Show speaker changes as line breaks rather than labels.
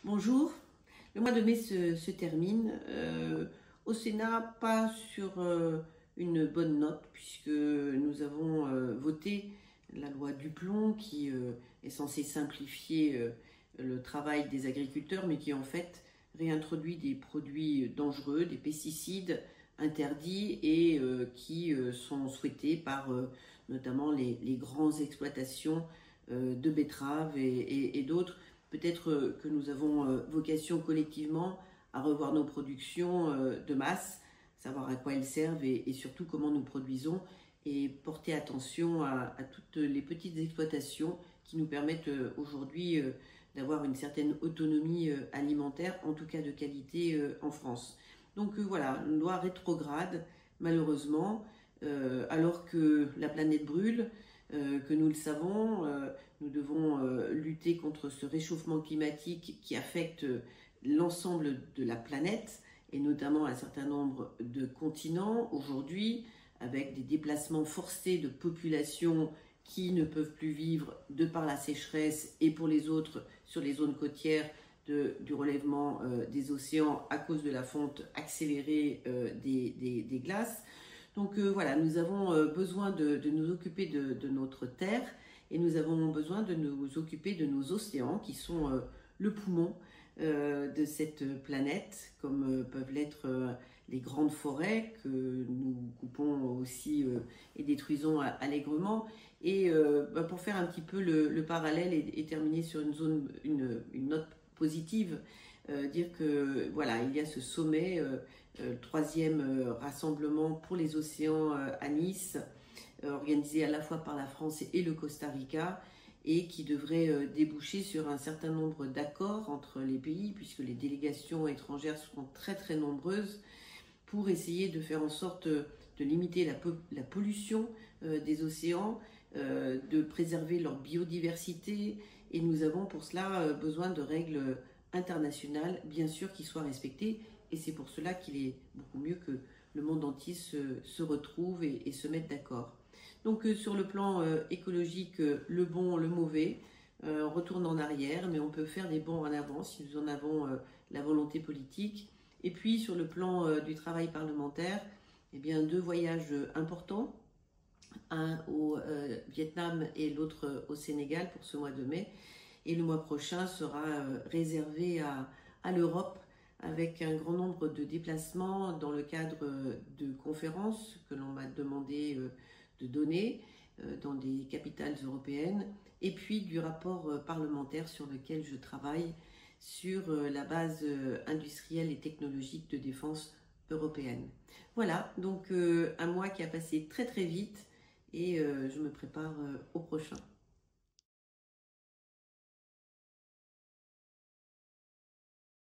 Bonjour, le mois de mai se termine. Au Sénat, pas sur une bonne note, puisque nous avons voté la loi Duplon qui est censée simplifier le travail des agriculteurs, mais qui en fait réintroduit des produits dangereux, des pesticides interdits et qui sont souhaités par notamment les grandes exploitations de betteraves et d'autres. Peut-être que nous avons vocation collectivement à revoir nos productions de masse, savoir à quoi elles servent et surtout comment nous produisons et porter attention à toutes les petites exploitations qui nous permettent aujourd'hui d'avoir une certaine autonomie alimentaire, en tout cas de qualité en France. Donc voilà, une loi rétrograde, malheureusement, alors que la planète brûle, que nous le savons, nous devons lutter contre ce réchauffement climatique qui affecte l'ensemble de la planète et notamment un certain nombre de continents aujourd'hui, avec des déplacements forcés de populations qui ne peuvent plus vivre de par la sécheresse et pour les autres sur les zones côtières du relèvement des océans à cause de la fonte accélérée des glaces. Donc voilà, nous avons besoin de nous occuper de notre terre et nous avons besoin de nous occuper de nos océans qui sont le poumon de cette planète, comme peuvent l'être les grandes forêts que nous coupons aussi et détruisons allègrement. Et pour faire un petit peu le parallèle et terminer sur une note positive, dire que voilà, il y a ce sommet, le troisième rassemblement pour les océans à Nice, organisé à la fois par la France et le Costa Rica, et qui devrait déboucher sur un certain nombre d'accords entre les pays, puisque les délégations étrangères seront très très nombreuses, pour essayer de faire en sorte de limiter la pollution des océans, de préserver leur biodiversité, et nous avons pour cela besoin de règles internationales, bien sûr, qui soient respectées, et c'est pour cela qu'il est beaucoup mieux que le monde entier se retrouve et se mette d'accord. Donc sur le plan écologique, le bon, le mauvais, on retourne en arrière, mais on peut faire des bons en avant si nous en avons la volonté politique. Et puis sur le plan du travail parlementaire, eh bien, deux voyages importants, un au Vietnam et l'autre au Sénégal pour ce mois de mai. Et le mois prochain sera réservé à l'Europe, avec un grand nombre de déplacements dans le cadre de conférences que l'on m'a demandé de donner dans des capitales européennes, et puis du rapport parlementaire sur lequel je travaille sur la base industrielle et technologique de défense européenne. Voilà, donc un mois qui a passé très très vite et je me prépare au prochain.